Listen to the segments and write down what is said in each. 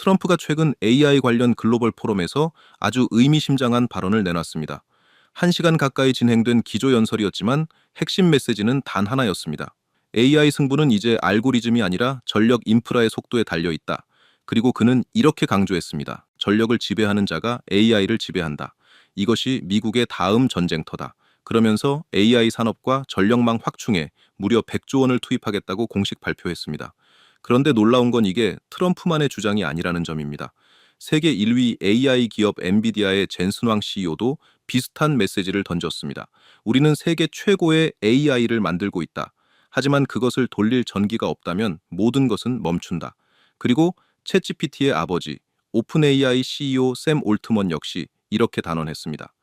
트럼프가 최근 AI 관련 글로벌 포럼에서 아주 의미심장한 발언을 내놨습니다. 1시간 가까이 진행된 기조연설이었지만 핵심 메시지는 단 하나였습니다. AI 승부는 이제 알고리즘이 아니라 전력 인프라의 속도에 달려 있다. 그리고 그는 이렇게 강조했습니다. 전력을 지배하는 자가 AI를 지배한다. 이것이 미국의 다음 전쟁터다. 그러면서 AI 산업과 전력망 확충에 무려 100조 원을 투입하겠다고 공식 발표했습니다. 그런데 놀라운 건 이게 트럼프만의 주장이 아니라는 점입니다. 세계 1위 AI 기업 엔비디아의 젠슨 왕 CEO도 비슷한 메시지를 던졌습니다. 우리는 세계 최고의 AI를 만들고 있다. 하지만 그것을 돌릴 전기가 없다면 모든 것은 멈춘다. 그리고 챗GPT의 아버지, 오픈 AI CEO 샘 올트먼 역시 이렇게 단언했습니다.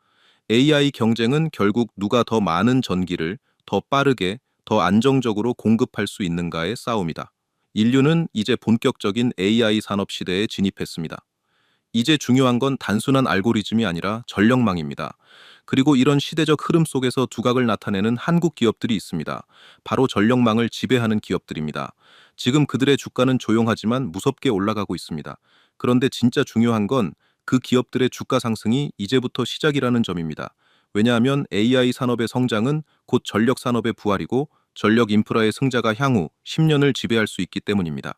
AI 경쟁은 결국 누가 더 많은 전기를 더 빠르게, 더 안정적으로 공급할 수 있는가의 싸움이다. 인류는 이제 본격적인 AI 산업 시대에 진입했습니다. 이제 중요한 건 단순한 알고리즘이 아니라 전력망입니다. 그리고 이런 시대적 흐름 속에서 두각을 나타내는 한국 기업들이 있습니다. 바로 전력망을 지배하는 기업들입니다. 지금 그들의 주가는 조용하지만 무섭게 올라가고 있습니다. 그런데 진짜 중요한 건 그 기업들의 주가 상승이 이제부터 시작이라는 점입니다. 왜냐하면 AI 산업의 성장은 곧 전력 산업의 부활이고 전력 인프라의 승자가 향후 10년을 지배할 수 있기 때문입니다.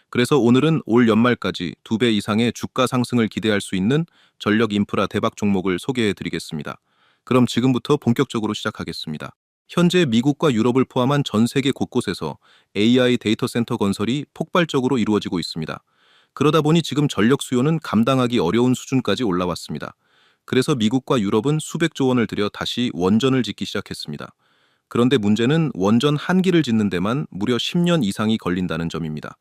그래서 오늘은 올 연말까지 2배 이상의 주가 상승을 기대할 수 있는 전력 인프라 대박 종목을 소개해 드리겠습니다. 그럼 지금부터 본격적으로 시작하겠습니다. 현재 미국과 유럽을 포함한 전 세계 곳곳에서 AI 데이터 센터 건설이 폭발적으로 이루어지고 있습니다. 그러다 보니 지금 전력 수요는 감당하기 어려운 수준까지 올라왔습니다. 그래서 미국과 유럽은 수백조 원을 들여 다시 원전을 짓기 시작했습니다. 그런데 문제는 원전 한 기를 짓는 데만 무려 10년 이상이 걸린다는 점입니다.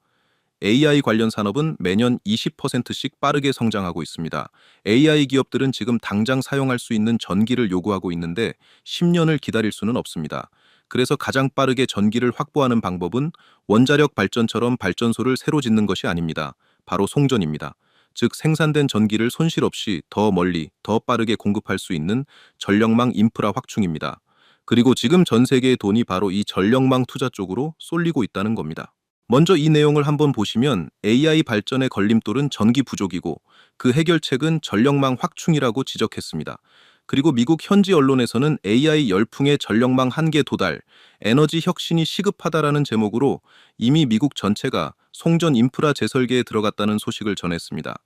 AI 관련 산업은 매년 20%씩 빠르게 성장하고 있습니다. AI 기업들은 지금 당장 사용할 수 있는 전기를 요구하고 있는데 10년을 기다릴 수는 없습니다. 그래서 가장 빠르게 전기를 확보하는 방법은 원자력 발전처럼 발전소를 새로 짓는 것이 아닙니다. 바로 송전입니다. 즉 생산된 전기를 손실 없이 더 멀리, 더 빠르게 공급할 수 있는 전력망 인프라 확충입니다. 그리고 지금 전 세계의 돈이 바로 이 전력망 투자 쪽으로 쏠리고 있다는 겁니다. 먼저 이 내용을 한번 보시면 AI 발전의 걸림돌은 전기 부족이고 그 해결책은 전력망 확충이라고 지적했습니다. 그리고 미국 현지 언론에서는 AI 열풍의 전력망 한계 도달, 에너지 혁신이 시급하다라는 제목으로 이미 미국 전체가 송전 인프라 재설계에 들어갔다는 소식을 전했습니다.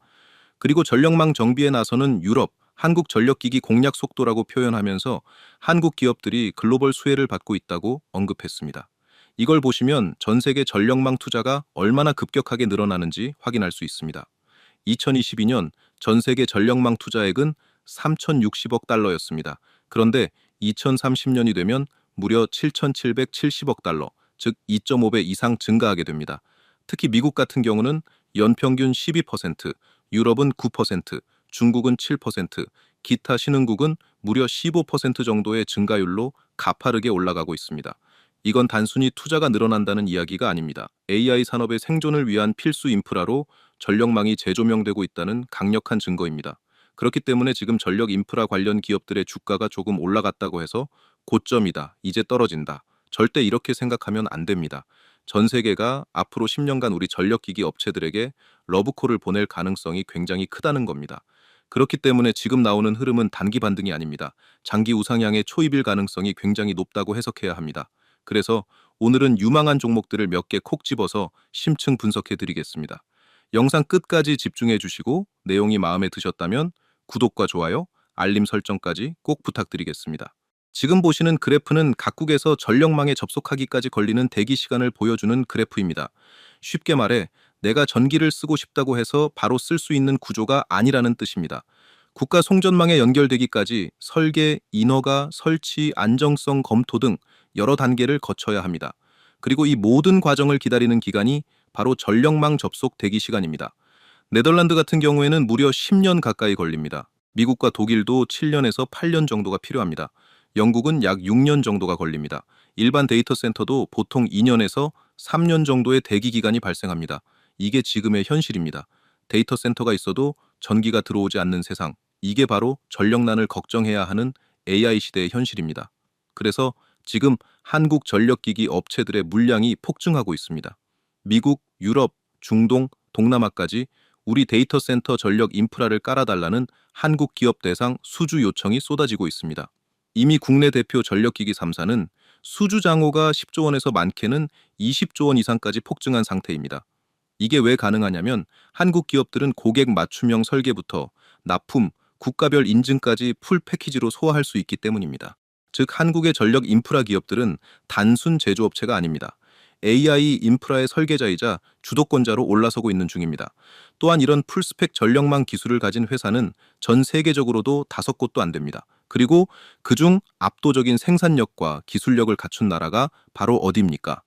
그리고 전력망 정비에 나서는 유럽, 한국전력기기 공략 속도라고 표현하면서 한국 기업들이 글로벌 수혜를 받고 있다고 언급했습니다. 이걸 보시면 전 세계 전력망 투자가 얼마나 급격하게 늘어나는지 확인할 수 있습니다. 2022년 전 세계 전력망 투자액은 3,060억 달러였습니다. 그런데 2030년이 되면 무려 7,770억 달러, 즉 2.5배 이상 증가하게 됩니다. 특히 미국 같은 경우는 연평균 12%, 유럽은 9%, 중국은 7%, 기타 신흥국은 무려 15% 정도의 증가율로 가파르게 올라가고 있습니다. 이건 단순히 투자가 늘어난다는 이야기가 아닙니다. AI 산업의 생존을 위한 필수 인프라로 전력망이 재조명되고 있다는 강력한 증거입니다. 그렇기 때문에 지금 전력 인프라 관련 기업들의 주가가 조금 올라갔다고 해서 고점이다, 이제 떨어진다. 절대 이렇게 생각하면 안 됩니다. 전 세계가 앞으로 10년간 우리 전력기기 업체들에게 러브콜을 보낼 가능성이 굉장히 크다는 겁니다. 그렇기 때문에 지금 나오는 흐름은 단기 반등이 아닙니다. 장기 우상향의 초입일 가능성이 굉장히 높다고 해석해야 합니다. 그래서 오늘은 유망한 종목들을 몇 개 콕 집어서 심층 분석해 드리겠습니다. 영상 끝까지 집중해 주시고 내용이 마음에 드셨다면 구독과 좋아요, 알림 설정까지 꼭 부탁드리겠습니다. 지금 보시는 그래프는 각국에서 전력망에 접속하기까지 걸리는 대기 시간을 보여주는 그래프입니다. 쉽게 말해 내가 전기를 쓰고 싶다고 해서 바로 쓸 수 있는 구조가 아니라는 뜻입니다. 국가 송전망에 연결되기까지 설계, 인허가, 설치, 안정성 검토 등 여러 단계를 거쳐야 합니다. 그리고 이 모든 과정을 기다리는 기간이 바로 전력망 접속 대기 시간입니다. 네덜란드 같은 경우에는 무려 10년 가까이 걸립니다. 미국과 독일도 7년에서 8년 정도가 필요합니다. 영국은 약 6년 정도가 걸립니다. 일반 데이터 센터도 보통 2년에서 3년 정도의 대기 기간이 발생합니다. 이게 지금의 현실입니다. 데이터 센터가 있어도 전기가 들어오지 않는 세상, 이게 바로 전력난을 걱정해야 하는 AI 시대의 현실입니다. 그래서 지금 한국 전력기기 업체들의 물량이 폭증하고 있습니다. 미국, 유럽, 중동, 동남아까지 우리 데이터 센터 전력 인프라를 깔아달라는 한국 기업 대상 수주 요청이 쏟아지고 있습니다. 이미 국내 대표 전력기기 3사는 수주 장호가 10조 원에서 많게는 20조 원 이상까지 폭증한 상태입니다. 이게 왜 가능하냐면 한국 기업들은 고객 맞춤형 설계부터 납품, 국가별 인증까지 풀 패키지로 소화할 수 있기 때문입니다. 즉 한국의 전력 인프라 기업들은 단순 제조업체가 아닙니다. AI 인프라의 설계자이자 주도권자로 올라서고 있는 중입니다. 또한 이런 풀스펙 전력망 기술을 가진 회사는 전 세계적으로도 5곳도 안 됩니다. 그리고 그중 압도적인 생산력과 기술력을 갖춘 나라가 바로 어디입니까?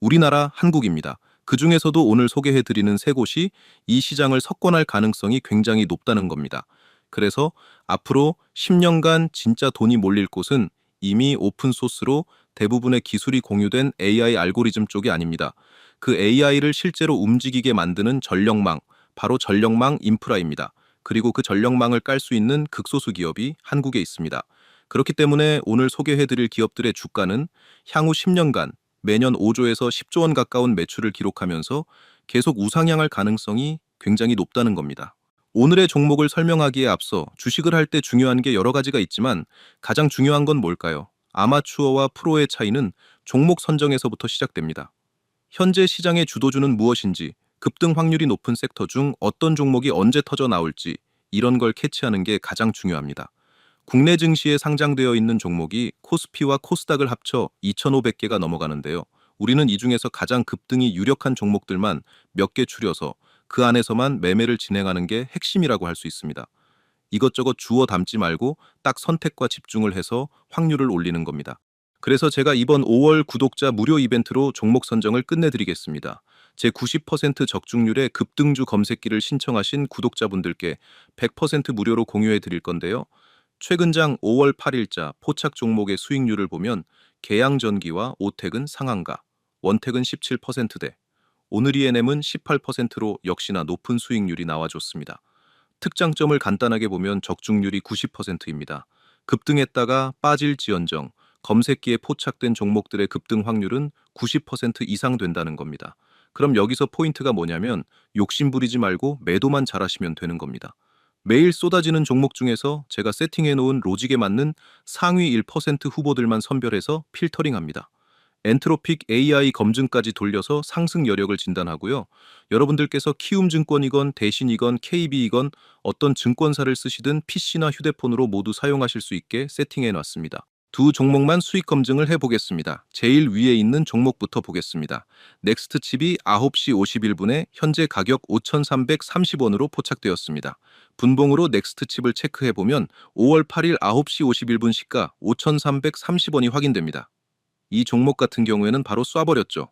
우리나라 한국입니다. 그 중에서도 오늘 소개해드리는 3곳이 이 시장을 석권할 가능성이 굉장히 높다는 겁니다. 그래서 앞으로 10년간 진짜 돈이 몰릴 곳은 이미 오픈소스로 대부분의 기술이 공유된 AI 알고리즘 쪽이 아닙니다. 그 AI를 실제로 움직이게 만드는 전력망, 바로 전력망 인프라입니다. 그리고 그 전력망을 깔 수 있는 극소수 기업이 한국에 있습니다. 그렇기 때문에 오늘 소개해드릴 기업들의 주가는 향후 10년간 매년 5조에서 10조 원 가까운 매출을 기록하면서 계속 우상향할 가능성이 굉장히 높다는 겁니다. 오늘의 종목을 설명하기에 앞서 주식을 할 때 중요한 게 여러 가지가 있지만 가장 중요한 건 뭘까요? 아마추어와 프로의 차이는 종목 선정에서부터 시작됩니다. 현재 시장의 주도주는 무엇인지, 급등 확률이 높은 섹터 중 어떤 종목이 언제 터져 나올지 이런 걸 캐치하는 게 가장 중요합니다. 국내 증시에 상장되어 있는 종목이 코스피와 코스닥을 합쳐 2,500개가 넘어가는데요. 우리는 이 중에서 가장 급등이 유력한 종목들만 몇 개 추려서 그 안에서만 매매를 진행하는 게 핵심이라고 할 수 있습니다. 이것저것 주워 담지 말고 딱 선택과 집중을 해서 확률을 올리는 겁니다. 그래서 제가 이번 5월 구독자 무료 이벤트로 종목 선정을 끝내드리겠습니다. 제 90% 적중률의 급등주 검색기를 신청하신 구독자분들께 100% 무료로 공유해 드릴 건데요. 최근장 5월 8일자 포착 종목의 수익률을 보면 계양전기와 오텍은 상한가, 원텍은 17%대, 오늘 ENM은 18%로 역시나 높은 수익률이 나와줬습니다. 특장점을 간단하게 보면 적중률이 90%입니다. 급등했다가 빠질지언정 검색기에 포착된 종목들의 급등 확률은 90% 이상 된다는 겁니다. 그럼 여기서 포인트가 뭐냐면 욕심 부리지 말고 매도만 잘하시면 되는 겁니다. 매일 쏟아지는 종목 중에서 제가 세팅해 놓은 로직에 맞는 상위 1% 후보들만 선별해서 필터링합니다. 엔트로픽 AI 검증까지 돌려서 상승 여력을 진단하고요. 여러분들께서 키움증권이건 대신이건 KB이건 어떤 증권사를 쓰시든 PC나 휴대폰으로 모두 사용하실 수 있게 세팅해 놨습니다. 두 종목만 수익 검증을 해보겠습니다. 제일 위에 있는 종목부터 보겠습니다. 넥스트칩이 9시 51분에 현재 가격 5,330원으로 포착되었습니다. 분봉으로 넥스트칩을 체크해보면 5월 8일 9시 51분 시가 5,330원이 확인됩니다. 이 종목 같은 경우에는 바로 쏴버렸죠.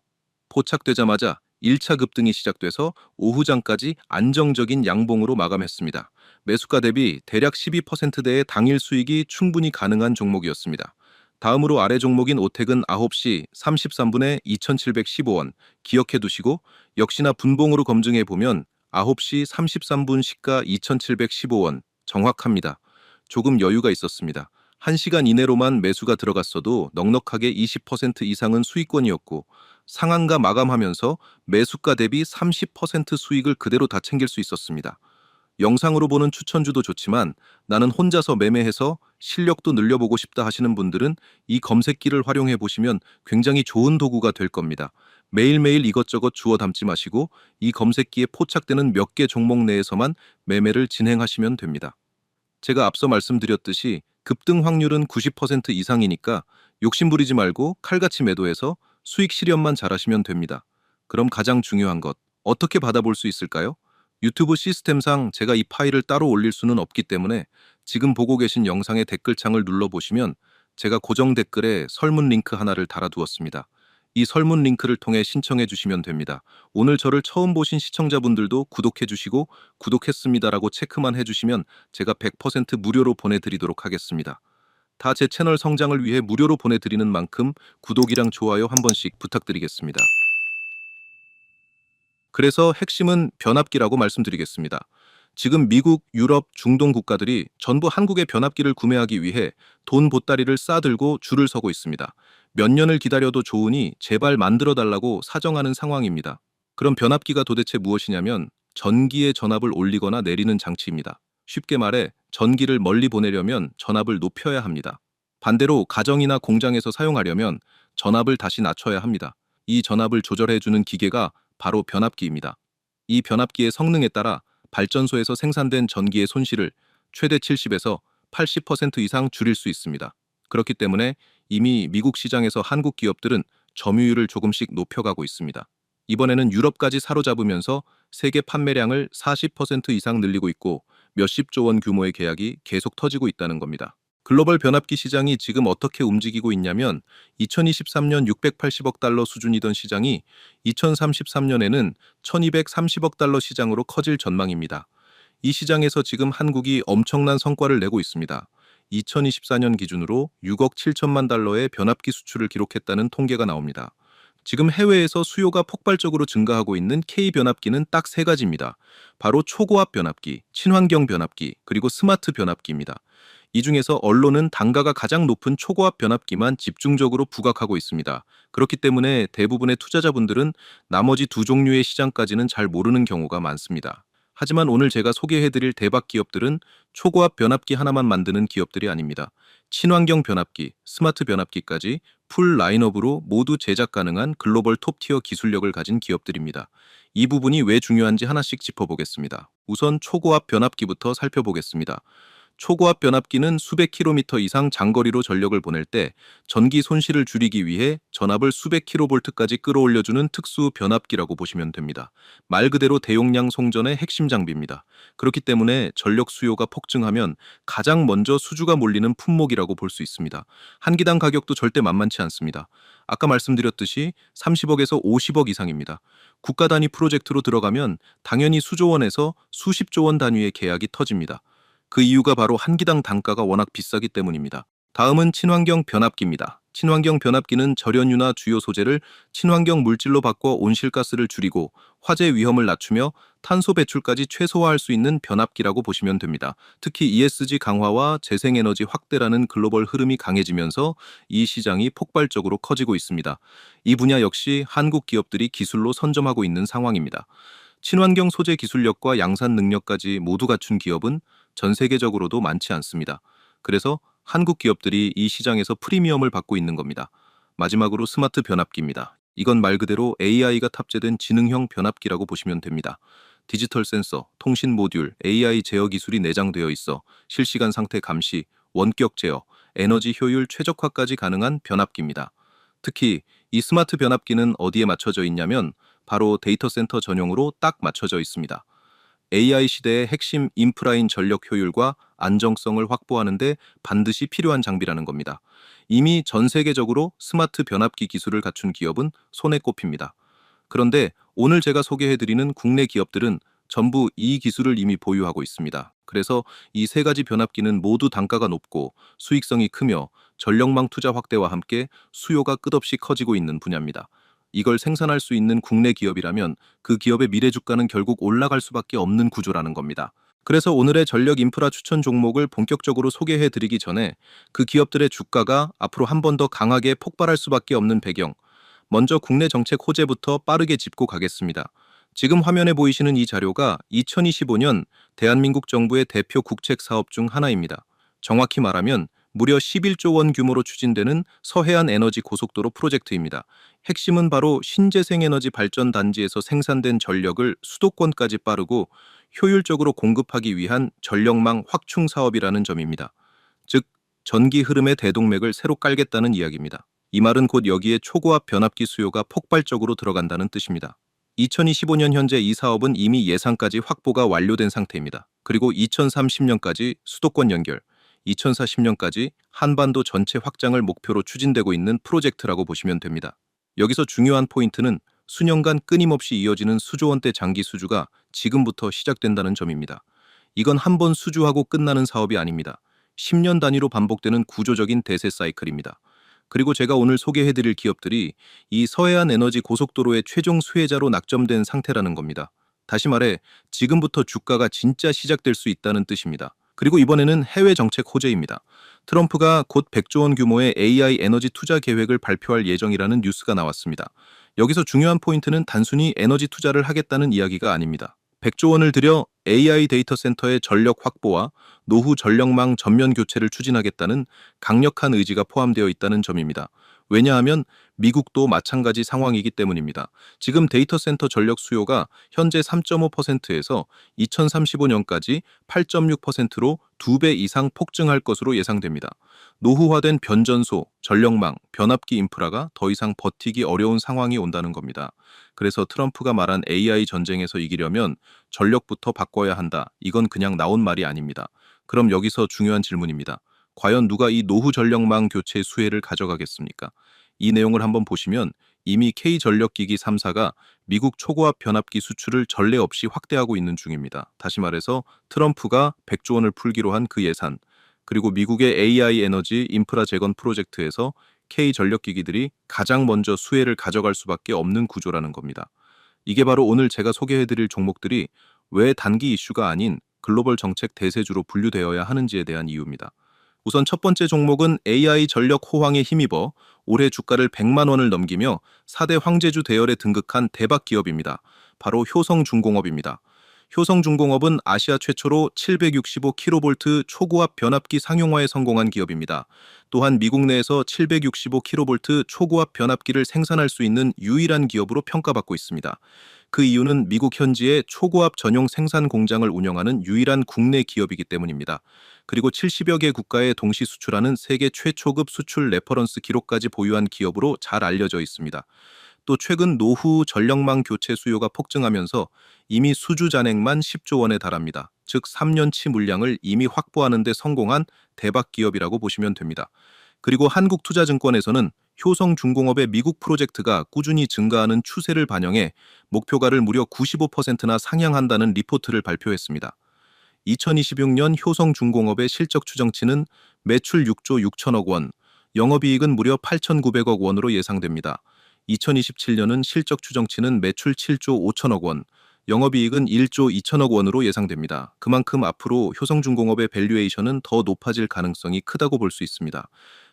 포착되자마자 1차 급등이 시작돼서 오후장까지 안정적인 양봉으로 마감했습니다. 매수가 대비 대략 12%대의 당일 수익이 충분히 가능한 종목이었습니다. 다음으로 아래 종목인 오텍은 9시 33분에 2,715원 기억해 두시고 역시나 분봉으로 검증해 보면 9시 33분 시가 2,715원 정확합니다. 조금 여유가 있었습니다. 1시간 이내로만 매수가 들어갔어도 넉넉하게 20% 이상은 수익권이었고 상한가 마감하면서 매수가 대비 30% 수익을 그대로 다 챙길 수 있었습니다. 영상으로 보는 추천주도 좋지만 나는 혼자서 매매해서 실력도 늘려보고 싶다 하시는 분들은 이 검색기를 활용해 보시면 굉장히 좋은 도구가 될 겁니다. 매일매일 이것저것 주워 담지 마시고 이 검색기에 포착되는 몇 개 종목 내에서만 매매를 진행하시면 됩니다. 제가 앞서 말씀드렸듯이 급등 확률은 90% 이상이니까 욕심부리지 말고 칼같이 매도해서 수익 실현만 잘하시면 됩니다. 그럼 가장 중요한 것, 어떻게 받아볼 수 있을까요? 유튜브 시스템상 제가 이 파일을 따로 올릴 수는 없기 때문에 지금 보고 계신 영상의 댓글창을 눌러보시면 제가 고정 댓글에 설문 링크 하나를 달아두었습니다. 이 설문 링크를 통해 신청해 주시면 됩니다. 오늘 저를 처음 보신 시청자분들도 구독해 주시고 구독했습니다라고 체크만 해주시면 제가 100% 무료로 보내드리도록 하겠습니다. 다 제 채널 성장을 위해 무료로 보내드리는 만큼 구독이랑 좋아요 한 번씩 부탁드리겠습니다. 그래서 핵심은 변압기라고 말씀드리겠습니다. 지금 미국, 유럽, 중동 국가들이 전부 한국의 변압기를 구매하기 위해 돈 보따리를 싸들고 줄을 서고 있습니다. 몇 년을 기다려도 좋으니 제발 만들어 달라고 사정하는 상황입니다. 그럼 변압기가 도대체 무엇이냐면 전기의 전압을 올리거나 내리는 장치입니다. 쉽게 말해 전기를 멀리 보내려면 전압을 높여야 합니다. 반대로 가정이나 공장에서 사용하려면 전압을 다시 낮춰야 합니다. 이 전압을 조절해주는 기계가 바로 변압기입니다. 이 변압기의 성능에 따라 발전소에서 생산된 전기의 손실을 최대 70에서 80% 이상 줄일 수 있습니다. 그렇기 때문에 이미 미국 시장에서 한국 기업들은 점유율을 조금씩 높여가고 있습니다. 이번에는 유럽까지 사로잡으면서 세계 판매량을 40% 이상 늘리고 있고 몇십조 원 규모의 계약이 계속 터지고 있다는 겁니다. 글로벌 변압기 시장이 지금 어떻게 움직이고 있냐면 2023년 680억 달러 수준이던 시장이 2033년에는 1230억 달러 시장으로 커질 전망입니다. 이 시장에서 지금 한국이 엄청난 성과를 내고 있습니다. 2024년 기준으로 6억 7천만 달러의 변압기 수출을 기록했다는 통계가 나옵니다. 지금 해외에서 수요가 폭발적으로 증가하고 있는 K변압기는 딱 세 가지입니다. 바로 초고압 변압기, 친환경 변압기, 그리고 스마트 변압기입니다. 이 중에서 언론은 단가가 가장 높은 초고압 변압기만 집중적으로 부각하고 있습니다. 그렇기 때문에 대부분의 투자자분들은 나머지 두 종류의 시장까지는 잘 모르는 경우가 많습니다. 하지만 오늘 제가 소개해드릴 대박 기업들은 초고압 변압기 하나만 만드는 기업들이 아닙니다. 친환경 변압기, 스마트 변압기까지 풀 라인업으로 모두 제작 가능한 글로벌 톱티어 기술력을 가진 기업들입니다. 이 부분이 왜 중요한지 하나씩 짚어보겠습니다. 우선 초고압 변압기부터 살펴보겠습니다. 초고압 변압기는 수백 킬로미터 이상 장거리로 전력을 보낼 때 전기 손실을 줄이기 위해 전압을 수백 킬로볼트까지 끌어올려주는 특수 변압기라고 보시면 됩니다. 말 그대로 대용량 송전의 핵심 장비입니다. 그렇기 때문에 전력 수요가 폭증하면 가장 먼저 수주가 몰리는 품목이라고 볼 수 있습니다. 한 기당 가격도 절대 만만치 않습니다. 아까 말씀드렸듯이 30억에서 50억 이상입니다. 국가 단위 프로젝트로 들어가면 당연히 수조원에서 수십조 원 단위의 계약이 터집니다. 그 이유가 바로 한 기당 단가가 워낙 비싸기 때문입니다. 다음은 친환경 변압기입니다. 친환경 변압기는 절연유나 주요 소재를 친환경 물질로 바꿔 온실가스를 줄이고 화재 위험을 낮추며 탄소 배출까지 최소화할 수 있는 변압기라고 보시면 됩니다. 특히 ESG 강화와 재생에너지 확대라는 글로벌 흐름이 강해지면서 이 시장이 폭발적으로 커지고 있습니다. 이 분야 역시 한국 기업들이 기술로 선점하고 있는 상황입니다. 친환경 소재 기술력과 양산 능력까지 모두 갖춘 기업은 전 세계적으로도 많지 않습니다. 그래서 한국 기업들이 이 시장에서 프리미엄을 받고 있는 겁니다. 마지막으로 스마트 변압기입니다. 이건 말 그대로 AI가 탑재된 지능형 변압기라고 보시면 됩니다. 디지털 센서, 통신 모듈, AI 제어 기술이 내장되어 있어 실시간 상태 감시, 원격 제어, 에너지 효율 최적화까지 가능한 변압기입니다. 특히 이 스마트 변압기는 어디에 맞춰져 있냐면 바로 데이터 센터 전용으로 딱 맞춰져 있습니다. AI 시대의 핵심 인프라인 전력 효율과 안정성을 확보하는 데 반드시 필요한 장비라는 겁니다. 이미 전 세계적으로 스마트 변압기 기술을 갖춘 기업은 손에 꼽힙니다. 그런데 오늘 제가 소개해드리는 국내 기업들은 전부 이 기술을 이미 보유하고 있습니다. 그래서 이 세 가지 변압기는 모두 단가가 높고 수익성이 크며 전력망 투자 확대와 함께 수요가 끝없이 커지고 있는 분야입니다. 이걸 생산할 수 있는 국내 기업이라면 그 기업의 미래 주가는 결국 올라갈 수밖에 없는 구조라는 겁니다. 그래서 오늘의 전력 인프라 추천 종목을 본격적으로 소개해 드리기 전에 그 기업들의 주가가 앞으로 한 번 더 강하게 폭발할 수밖에 없는 배경, 먼저 국내 정책 호재부터 빠르게 짚고 가겠습니다. 지금 화면에 보이시는 이 자료가 2025년 대한민국 정부의 대표 국책 사업 중 하나입니다. 정확히 말하면 무려 11조 원 규모로 추진되는 서해안 에너지 고속도로 프로젝트입니다. 핵심은 바로 신재생에너지 발전 단지에서 생산된 전력을 수도권까지 빠르고 효율적으로 공급하기 위한 전력망 확충 사업이라는 점입니다. 즉, 전기 흐름의 대동맥을 새로 깔겠다는 이야기입니다. 이 말은 곧 여기에 초고압 변압기 수요가 폭발적으로 들어간다는 뜻입니다. 2025년 현재 이 사업은 이미 예산까지 확보가 완료된 상태입니다. 그리고 2030년까지 수도권 연결, 2040년까지 한반도 전체 확장을 목표로 추진되고 있는 프로젝트라고 보시면 됩니다. 여기서 중요한 포인트는 수년간 끊임없이 이어지는 수조원대 장기 수주가 지금부터 시작된다는 점입니다. 이건 한 번 수주하고 끝나는 사업이 아닙니다. 10년 단위로 반복되는 구조적인 대세 사이클입니다. 그리고 제가 오늘 소개해드릴 기업들이 이 서해안 에너지 고속도로의 최종 수혜자로 낙점된 상태라는 겁니다. 다시 말해 지금부터 주가가 진짜 시작될 수 있다는 뜻입니다. 그리고 이번에는 해외 정책 호재입니다. 트럼프가 곧 100조 원 규모의 AI 에너지 투자 계획을 발표할 예정이라는 뉴스가 나왔습니다. 여기서 중요한 포인트는 단순히 에너지 투자를 하겠다는 이야기가 아닙니다. 100조 원을 들여 AI 데이터 센터의 전력 확보와 노후 전력망 전면 교체를 추진하겠다는 강력한 의지가 포함되어 있다는 점입니다. 왜냐하면 미국도 마찬가지 상황이기 때문입니다. 지금 데이터 센터 전력 수요가 현재 3.5%에서 2035년까지 8.6%로 2배 이상 폭증할 것으로 예상됩니다. 노후화된 변전소, 전력망, 변압기 인프라가 더 이상 버티기 어려운 상황이 온다는 겁니다. 그래서 트럼프가 말한 AI 전쟁에서 이기려면 전력부터 바꿔야 한다. 이건 그냥 나온 말이 아닙니다. 그럼 여기서 중요한 질문입니다. 과연 누가 이 노후 전력망 교체 수혜를 가져가겠습니까? 이 내용을 한번 보시면 이미 K전력기기 3사가 미국 초고압 변압기 수출을 전례 없이 확대하고 있는 중입니다. 다시 말해서 트럼프가 100조 원을 풀기로 한 그 예산, 그리고 미국의 AI 에너지 인프라 재건 프로젝트에서 K전력기기들이 가장 먼저 수혜를 가져갈 수밖에 없는 구조라는 겁니다. 이게 바로 오늘 제가 소개해드릴 종목들이 왜 단기 이슈가 아닌 글로벌 정책 대세주로 분류되어야 하는지에 대한 이유입니다. 우선 첫 번째 종목은 AI 전력 호황에 힘입어 올해 주가를 100만 원을 넘기며 4대 황제주 대열에 등극한 대박 기업입니다. 바로 효성중공업입니다. 효성중공업은 아시아 최초로 765kV 초고압 변압기 상용화에 성공한 기업입니다. 또한 미국 내에서 765kV 초고압 변압기를 생산할 수 있는 유일한 기업으로 평가받고 있습니다. 그 이유는 미국 현지에 초고압 전용 생산 공장을 운영하는 유일한 국내 기업이기 때문입니다. 그리고 70여 개 국가에 동시 수출하는 세계 최초급 수출 레퍼런스 기록까지 보유한 기업으로 잘 알려져 있습니다. 또 최근 노후 전력망 교체 수요가 폭증하면서 이미 수주 잔액만 10조 원에 달합니다. 즉 3년치 물량을 이미 확보하는 데 성공한 대박 기업이라고 보시면 됩니다. 그리고 한국투자증권에서는 효성중공업의 미국 프로젝트가 꾸준히 증가하는 추세를 반영해 목표가를 무려 95%나 상향한다는 리포트를 발표했습니다. 2026년 효성중공업의 실적 추정치는 매출 6조 6천억 원, 영업이익은 무려 8,900억 원으로 예상됩니다. 2027년은 실적 추정치는 매출 7조 5천억 원, 영업이익은 1조 2천억 원으로 예상됩니다. 그만큼 앞으로 효성중공업의 밸류에이션은 더 높아질 가능성이 크다고 볼 수 있습니다.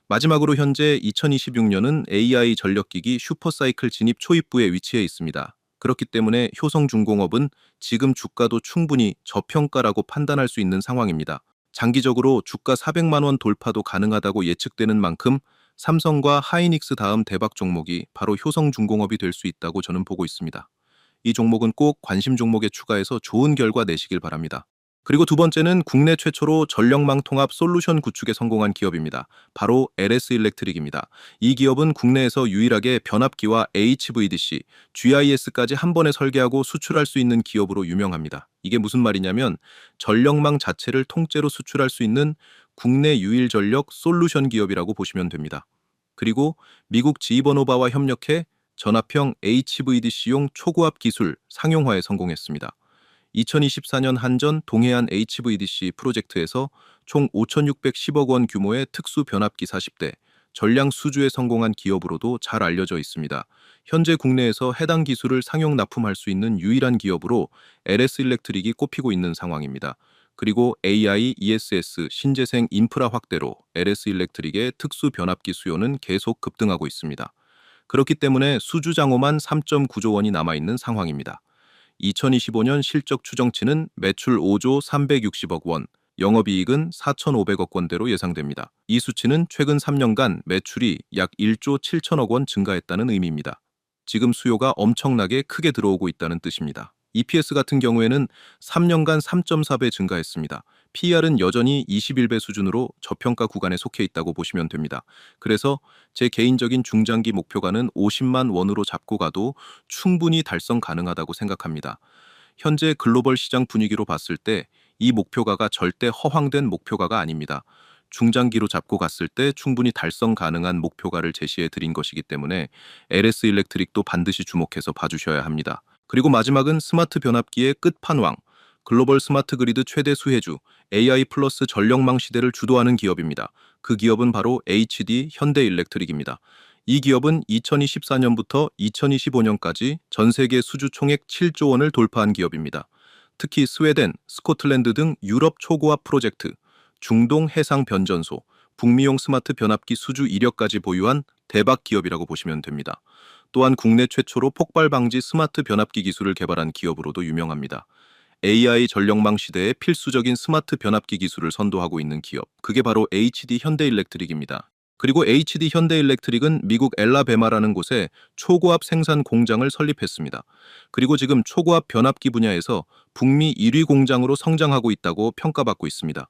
마지막으로 현재 2026년은 AI 전력기기 슈퍼사이클 진입 초입부에 위치해 있습니다. 그렇기 때문에 효성중공업은 지금 주가도 충분히 저평가라고 판단할 수 있는 상황입니다. 장기적으로 주가 400만 원 돌파도 가능하다고 예측되는 만큼 삼성과 하이닉스 다음 대박 종목이 바로 효성중공업이 될 수 있다고 저는 보고 있습니다. 이 종목은 꼭 관심 종목에 추가해서 좋은 결과 내시길 바랍니다. 그리고 두 번째는 국내 최초로 전력망 통합 솔루션 구축에 성공한 기업입니다. 바로 LS일렉트릭입니다. 이 기업은 국내에서 유일하게 변압기와 HVDC, GIS까지 한 번에 설계하고 수출할 수 있는 기업으로 유명합니다. 이게 무슨 말이냐면 전력망 자체를 통째로 수출할 수 있는 국내 유일 전력 솔루션 기업이라고 보시면 됩니다. 그리고 미국 지히버노바와 협력해 전압형 HVDC용 초고압 기술 상용화에 성공했습니다. 2024년 한전 동해안 HVDC 프로젝트에서 총 5,610억 원 규모의 특수 변압기 40대, 전량 수주에 성공한 기업으로도 잘 알려져 있습니다. 현재 국내에서 해당 기술을 상용 납품할 수 있는 유일한 기업으로 LS일렉트릭이 꼽히고 있는 상황입니다. 그리고 AI, ESS, 신재생 인프라 확대로 LS일렉트릭의 특수 변압기 수요는 계속 급등하고 있습니다. 그렇기 때문에 수주 장호만 3.9조 원이 남아있는 상황입니다. 2025년 실적 추정치는 매출 5조 360억 원, 영업이익은 4,500억 원대로 예상됩니다. 이 수치는 최근 3년간 매출이 약 1조 7천억 원 증가했다는 의미입니다. 지금 수요가 엄청나게 크게 들어오고 있다는 뜻입니다. EPS 같은 경우에는 3년간 3.4배 증가했습니다. PER은 여전히 21배 수준으로 저평가 구간에 속해 있다고 보시면 됩니다. 그래서 제 개인적인 중장기 목표가는 50만 원으로 잡고 가도 충분히 달성 가능하다고 생각합니다. 현재 글로벌 시장 분위기로 봤을 때 이 목표가가 절대 허황된 목표가가 아닙니다. 중장기로 잡고 갔을 때 충분히 달성 가능한 목표가를 제시해 드린 것이기 때문에 LS일렉트릭도 반드시 주목해서 봐주셔야 합니다. 그리고 마지막은 스마트 변압기의 끝판왕, 글로벌 스마트 그리드 최대 수혜주, AI 플러스 전력망 시대를 주도하는 기업입니다. 그 기업은 바로 HD 현대일렉트릭입니다. 이 기업은 2024년부터 2025년까지 전 세계 수주 총액 7조 원을 돌파한 기업입니다. 특히 스웨덴, 스코틀랜드 등 유럽 초고압 프로젝트, 중동 해상 변전소, 북미용 스마트 변압기 수주 이력까지 보유한 대박 기업이라고 보시면 됩니다. 또한 국내 최초로 폭발 방지 스마트 변압기 기술을 개발한 기업으로도 유명합니다. AI 전력망 시대에 필수적인 스마트 변압기 기술을 선도하고 있는 기업. 그게 바로 HD 현대일렉트릭입니다. 그리고 HD 현대일렉트릭은 미국 엘라베마라는 곳에 초고압 생산 공장을 설립했습니다. 그리고 지금 초고압 변압기 분야에서 북미 1위 공장으로 성장하고 있다고 평가받고 있습니다.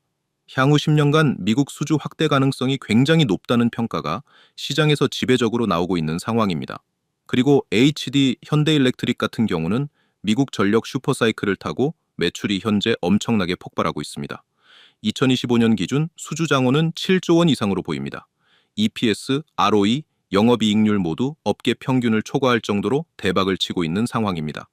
향후 10년간 미국 수주 확대 가능성이 굉장히 높다는 평가가 시장에서 지배적으로 나오고 있는 상황입니다. 그리고 HD 현대일렉트릭 같은 경우는 미국 전력 슈퍼사이클을 타고 매출이 현재 엄청나게 폭발하고 있습니다. 2025년 기준 수주 장원은 7조 원 이상으로 보입니다. EPS, ROE, 영업이익률 모두 업계 평균을 초과할 정도로 대박을 치고 있는 상황입니다.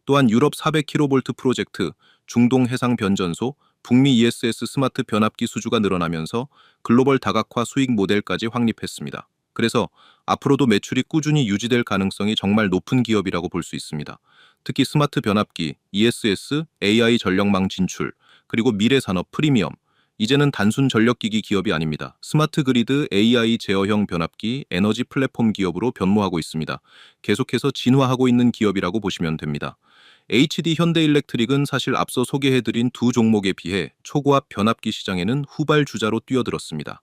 또한 유럽 400kV 프로젝트, 중동 해상 변전소, 북미 ESS 스마트 변압기 수주가 늘어나면서 글로벌 다각화 수익 모델까지 확립했습니다. 그래서 앞으로도 매출이 꾸준히 유지될 가능성이 정말 높은 기업이라고 볼 수 있습니다. 특히 스마트 변압기, ESS, AI 전력망 진출, 그리고 미래 산업 프리미엄, 이제는 단순 전력기기 기업이 아닙니다. 스마트 그리드, AI 제어형 변압기, 에너지 플랫폼 기업으로 변모하고 있습니다. 계속해서 진화하고 있는 기업이라고 보시면 됩니다. HD 현대일렉트릭은 사실 앞서 소개해드린 두 종목에 비해 초고압 변압기 시장에는 후발주자로 뛰어들었습니다.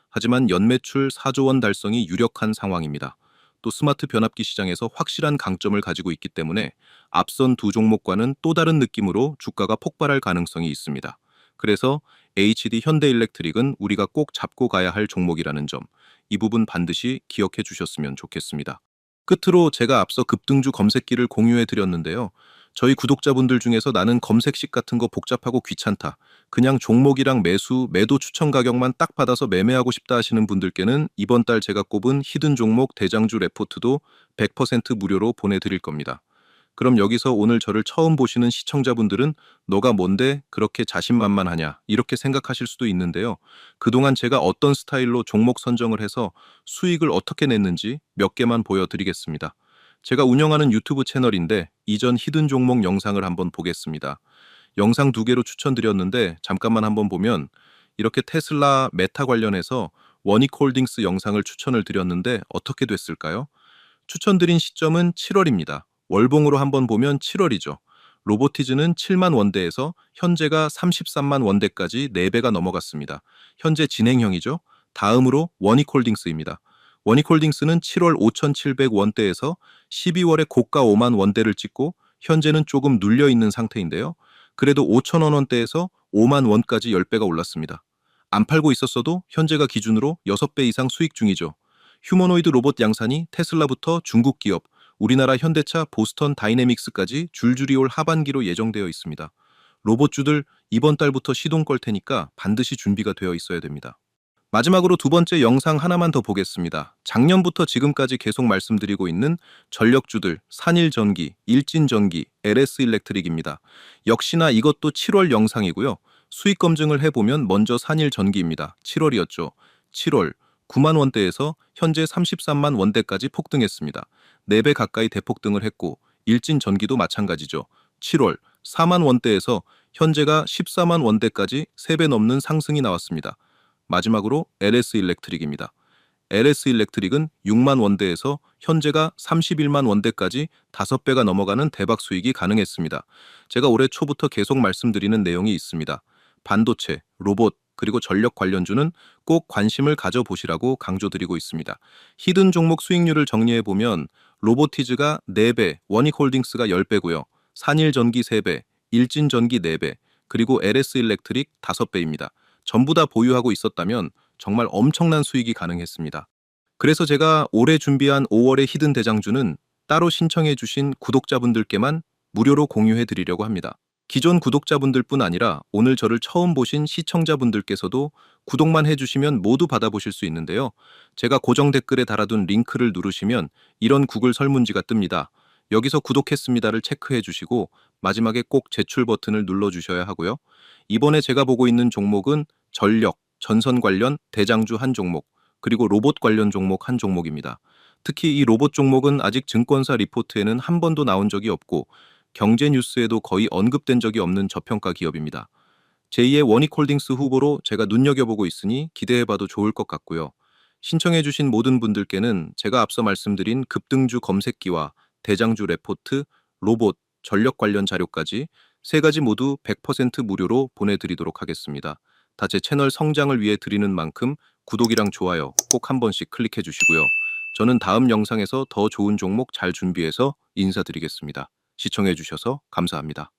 하지만 연매출 4조 원 달성이 유력한 상황입니다. 또 스마트 변압기 시장에서 확실한 강점을 가지고 있기 때문에 앞선 두 종목과는 또 다른 느낌으로 주가가 폭발할 가능성이 있습니다. 그래서 HD 현대일렉트릭은 우리가 꼭 잡고 가야 할 종목이라는 점, 이 부분 반드시 기억해 주셨으면 좋겠습니다. 끝으로 제가 앞서 급등주 검색기를 공유해 드렸는데요. 저희 구독자분들 중에서 나는 검색식 같은 거 복잡하고 귀찮다, 그냥 종목이랑 매수, 매도 추천 가격만 딱 받아서 매매하고 싶다 하시는 분들께는 이번 달 제가 꼽은 히든 종목 대장주 레포트도 100% 무료로 보내드릴 겁니다. 그럼 여기서 오늘 저를 처음 보시는 시청자분들은 너가 뭔데 그렇게 자신만만하냐 이렇게 생각하실 수도 있는데요. 그동안 제가 어떤 스타일로 종목 선정을 해서 수익을 어떻게 냈는지 몇 개만 보여드리겠습니다. 제가 운영하는 유튜브 채널인데 이전 히든 종목 영상을 한번 보겠습니다. 영상 두 개로 추천드렸는데 잠깐만 한번 보면 이렇게 테슬라 메타 관련해서 원익홀딩스 영상을 추천을 드렸는데 어떻게 됐을까요? 추천드린 시점은 7월입니다. 월봉으로 한번 보면 7월이죠. 로보티즈는 7만 원대에서 현재가 33만 원대까지 4배가 넘어갔습니다. 현재 진행형이죠. 다음으로 원익홀딩스입니다. 원익홀딩스는 7월 5,700원대에서 12월에 고가 5만 원대를 찍고 현재는 조금 눌려 있는 상태인데요. 그래도 5,000원 원대에서 5만 원까지 10배가 올랐습니다. 안 팔고 있었어도 현재가 기준으로 6배 이상 수익 중이죠. 휴머노이드 로봇 양산이 테슬라부터 중국 기업, 우리나라 현대차, 보스턴 다이내믹스까지 줄줄이 올 하반기로 예정되어 있습니다. 로봇주들 이번 달부터 시동 걸 테니까 반드시 준비가 되어 있어야 됩니다. 마지막으로 두 번째 영상 하나만 더 보겠습니다. 작년부터 지금까지 계속 말씀드리고 있는 전력주들 산일전기, 일진전기, LS일렉트릭입니다. 역시나 이것도 7월 영상이고요. 수익 검증을 해보면 먼저 산일전기입니다. 7월이었죠. 7월 9만 원대에서 현재 33만 원대까지 폭등했습니다. 4배 가까이 대폭등을 했고 일진전기도 마찬가지죠. 7월 4만 원대에서 현재가 14만 원대까지 3배 넘는 상승이 나왔습니다. 마지막으로 LS일렉트릭입니다. LS일렉트릭은 6만 원대에서 현재가 31만 원대까지 5배가 넘어가는 대박 수익이 가능했습니다. 제가 올해 초부터 계속 말씀드리는 내용이 있습니다. 반도체, 로봇, 그리고 전력 관련주는 꼭 관심을 가져보시라고 강조드리고 있습니다. 히든 종목 수익률을 정리해보면 로보티즈가 4배, 원익홀딩스가 10배고요. 산일전기 3배, 일진전기 4배, 그리고 LS일렉트릭 5배입니다. 전부 다 보유하고 있었다면 정말 엄청난 수익이 가능했습니다. 그래서 제가 올해 준비한 5월의 히든 대장주는 따로 신청해 주신 구독자분들께만 무료로 공유해 드리려고 합니다. 기존 구독자분들뿐 아니라 오늘 저를 처음 보신 시청자분들께서도 구독만 해주시면 모두 받아보실 수 있는데요. 제가 고정 댓글에 달아둔 링크를 누르시면 이런 구글 설문지가 뜹니다. 여기서 구독했습니다를 체크해 주시고 마지막에 꼭 제출 버튼을 눌러주셔야 하고요. 이번에 제가 보고 있는 종목은 전력, 전선 관련 대장주 한 종목, 그리고 로봇 관련 종목 한 종목입니다. 특히 이 로봇 종목은 아직 증권사 리포트에는 한 번도 나온 적이 없고 경제 뉴스에도 거의 언급된 적이 없는 저평가 기업입니다. 제2의 원익홀딩스 후보로 제가 눈여겨보고 있으니 기대해봐도 좋을 것 같고요. 신청해주신 모든 분들께는 제가 앞서 말씀드린 급등주 검색기와 대장주 레포트, 로봇, 전력 관련 자료까지 세 가지 모두 100% 무료로 보내드리도록 하겠습니다. 다 제 채널 성장을 위해 드리는 만큼 구독이랑 좋아요 꼭 한 번씩 클릭해 주시고요. 저는 다음 영상에서 더 좋은 종목 잘 준비해서 인사드리겠습니다. 시청해 주셔서 감사합니다.